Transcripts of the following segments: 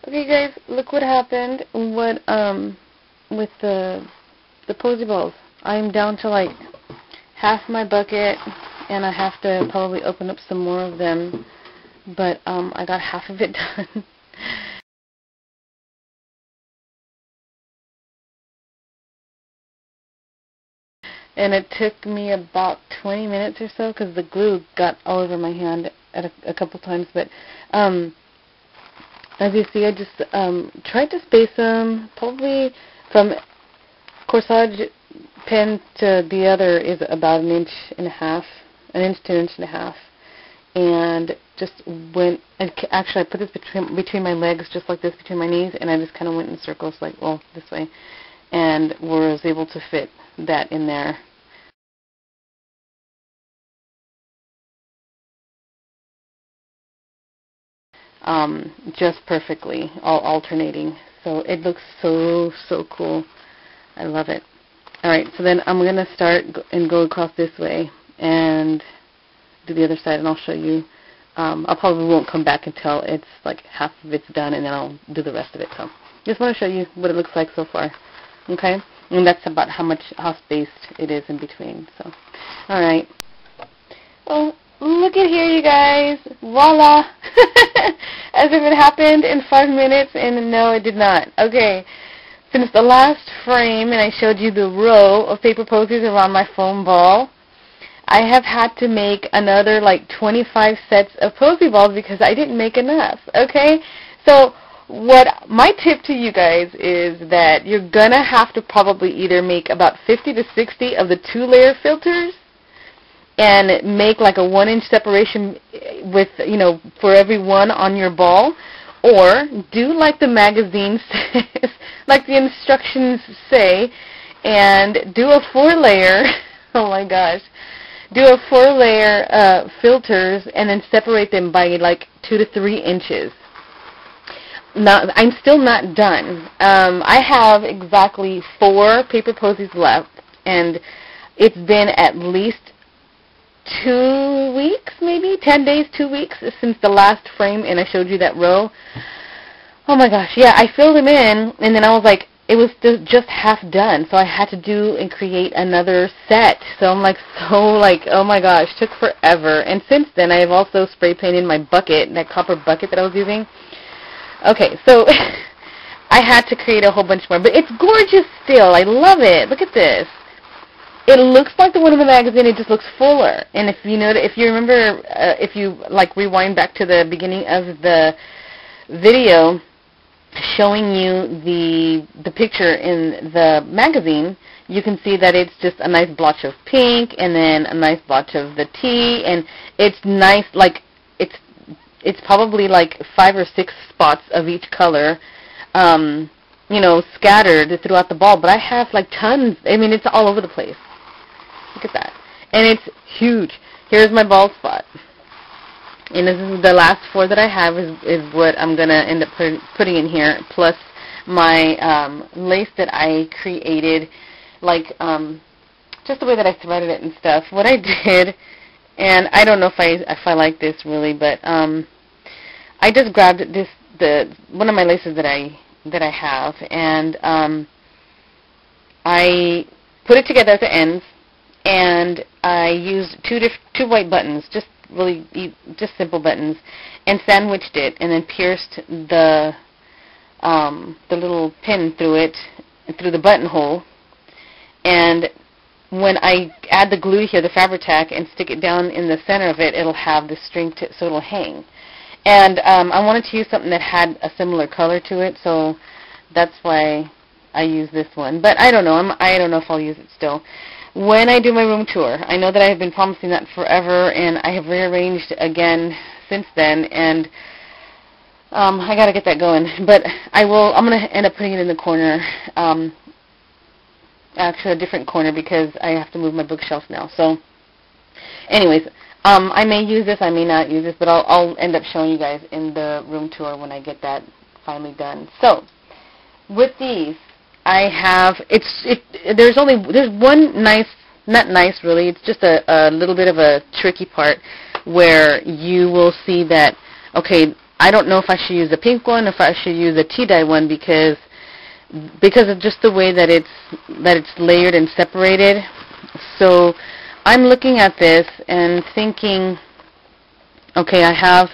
Okay, guys, look what happened. With the Posey Balls. I'm down to like half my bucket, and I have to probably open up some more of them. But I got half of it done. And it took me about 20 minutes or so because the glue got all over my hand at a couple times. But as you see, I just tried to space them. Probably from corsage pin to the other is about 1.5 inches, 1 inch to 1.5 inches. And just went, and actually I put this between my legs, just like this, between my knees, and I just kind of went in circles, like, well, this way, and was able to fit that in there. Just perfectly, all alternating. So it looks so cool. I love it. Alright, so then I'm going to start and go across this way and do the other side, and I'll show you. I probably won't come back until it's like half of it's done, and then I'll do the rest of it. So just want to show you what it looks like so far. Okay? And that's about how spaced it is in between. So, alright. Well, look at here, you guys. Voila! As if it happened in 5 minutes, and no, it did not. Okay. Since the last frame, and I showed you the row of paper posies around my foam ball, I have had to make another like 25 sets of Posey balls because I didn't make enough. Okay? So what my tip to you guys is that you're going to have to probably either make about 50 to 60 of the 2-layer filters and make like a 1-inch separation with, you know, for every one on your ball, or do like the magazine says, like the instructions say, and do a 4-layer, oh my gosh, do a 4-layer filters and then separate them by like 2 to 3 inches. Now, I'm still not done. I have exactly 4 paper posies left, and it's been at least 2 weeks, maybe 10 days, 2 weeks since the last frame, and I showed you that row. Oh my gosh, yeah, I filled them in, and then I was like, it was just half done, so I had to do and create another set. So I'm like, oh my gosh, took forever. And since then, I have also spray painted my bucket, that copper bucket that I was using. Okay, so I had to create a whole bunch more, but it's gorgeous still. I love it. Look at this. It looks like the one in the magazine. It just looks fuller. And if you remember, if you like rewind back to the beginning of the video, showing you the picture in the magazine, you can see that it's just a nice blotch of pink and then a nice blotch of the tea, and it's nice, like it's probably like 5 or 6 spots of each color, you know, scattered throughout the ball. But I have like tons. I mean, it's all over the place. Look at that. And it's huge. Here's my ball spot. And this is the last 4 that I have is what I'm going to end up putting in here, plus my lace that I created, like just the way that I threaded it and stuff. What I did, and I don't know if I like this really, but I just grabbed one of my laces that I have, and I put it together at the ends, and I used two white buttons, just simple buttons, and sandwiched it, and then pierced the little pin through it, through the buttonhole. And when I add the glue here, the Fabri-Tac, and stick it down in the center of it, it'll have the string so it'll hang. And I wanted to use something that had a similar color to it, so that's why I use this one. But I don't know. I don't know if I'll use it still. When I do my room tour, I know that I have been promising that forever, and I have rearranged again since then, and I got to get that going. But I'm going to end up putting it in the corner, actually a different corner, because I have to move my bookshelf now. So, anyways, I may use this, I may not use this, but I'll end up showing you guys in the room tour when I get that finally done. So, with these, I have, there's one nice, not nice really, it's just a little bit of a tricky part where you will see that, okay, I don't know if I should use a pink one, if I should use a tea dye one, because of just the way that it's layered and separated. So I'm looking at this and thinking, okay, I have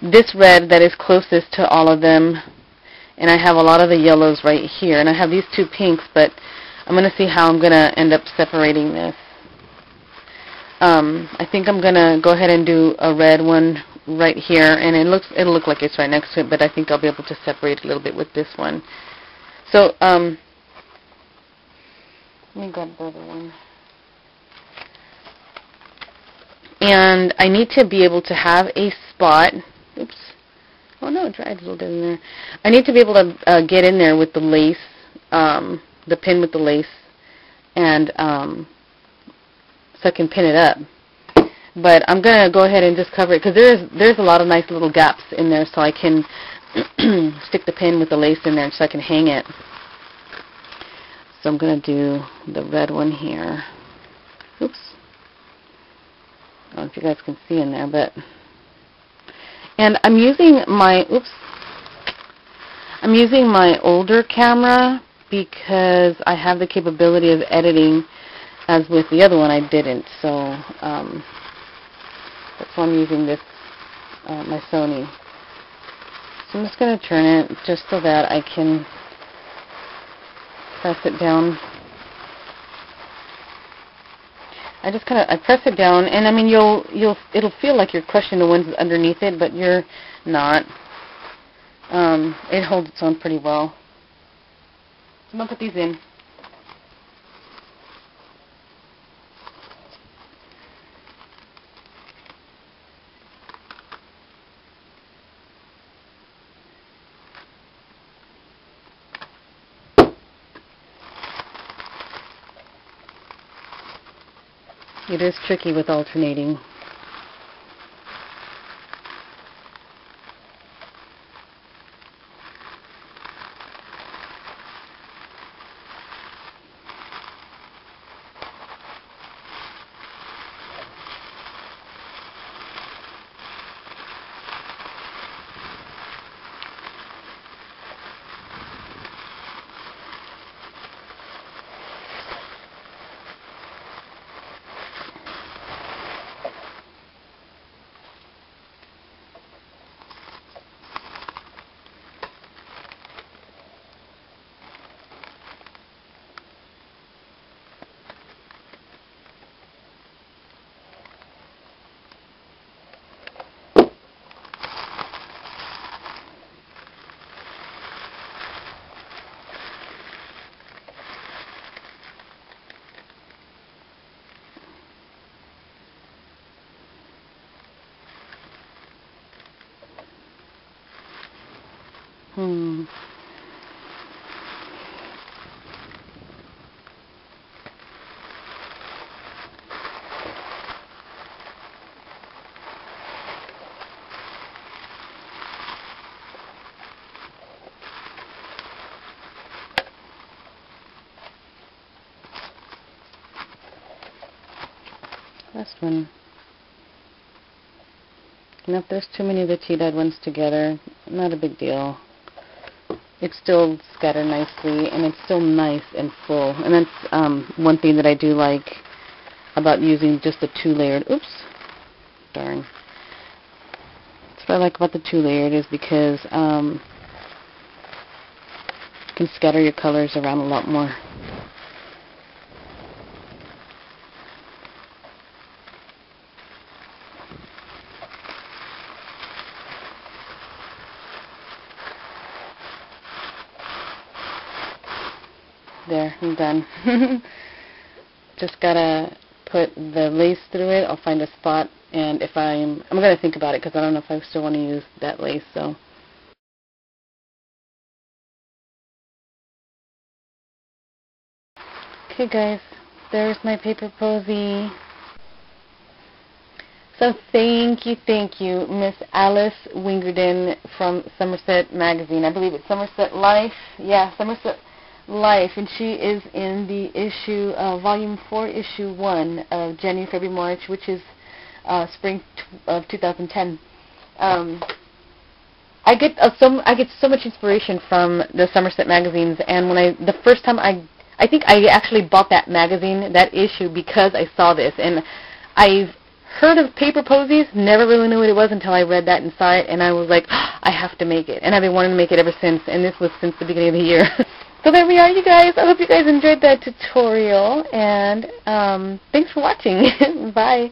this red that is closest to all of them, and I have a lot of the yellows right here, and I have these two pinks, but I'm going to see how I'm going to end up separating this. I think I'm going to go ahead and do a red one right here, and it'll look like it's right next to it, but I think I'll be able to separate a little bit with this one. So, let me grab the other one. And I need to be able to have a spot. Oops. Oh no, it dried a little bit in there. I need to be able to get in there with the lace, the pin with the lace, and so I can pin it up. But I'm going to go ahead and just cover it, because there's a lot of nice little gaps in there, so I can stick the pin with the lace in there so I can hang it. So I'm going to do the red one here. Oops. I don't know if you guys can see in there, but... And I'm using my older camera because I have the capability of editing, as with the other one I didn't. So that's why I'm using this, my Sony. So I'm just going to turn it just so that I can press it down. I press it down, and I mean it'll feel like you're crushing the ones underneath it, but you're not. It holds its own pretty well. So I'm gonna put these in. It is tricky with alternating. Last one. And if there's too many of the tea-dyed ones together, not a big deal. It's still scattered nicely, and it's still nice and full. And that's one thing that I do like about using just the two-layered. Oops, darn. That's what I like about the two-layered, is because you can scatter your colors around a lot more. There, I'm done. Just gotta put the lace through it. I'll find a spot, and if I'm gonna think about it, because I don't know if I still want to use that lace. So, okay, guys, there's my paper posy. So thank you, Miss Alice Wingerden from Somerset Magazine. I believe it's Somerset Life. Yeah, Somerset Life, and she is in the issue, Volume 4, Issue 1 of January, February, March, which is spring of 2010. I get so much inspiration from the Somerset magazines, and the first time I think I actually bought that magazine, that issue, because I saw this, and I've heard of paper posies, never really knew what it was until I read that and saw it, and I was like, I have to make it, and I've been wanting to make it ever since, and this was since the beginning of the year. So there we are, you guys. I hope you guys enjoyed that tutorial, and thanks for watching. Bye.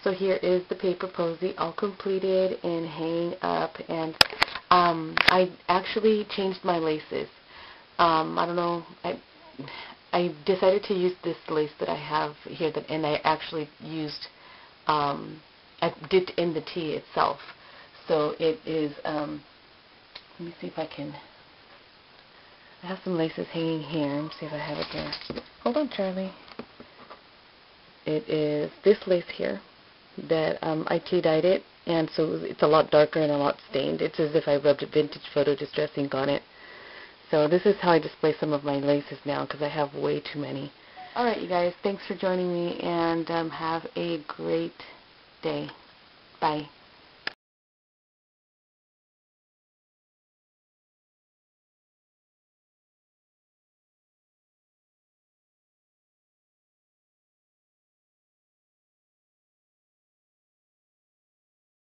So here is the paper posy all completed and hanging up, and I actually changed my laces. I don't know, I decided to use this lace that I have here, and I actually used, I dipped in the tea itself. So it is, let me see if I can, I have some laces hanging here. Let me see if I have it here. Hold on, Charlie. It is this lace here that I tea dyed it, and so it's a lot darker and a lot stained. It's as if I rubbed a vintage photo distress ink on it. So this is how I display some of my laces now, because I have way too many. Alright, you guys, thanks for joining me, and have a great day. Bye.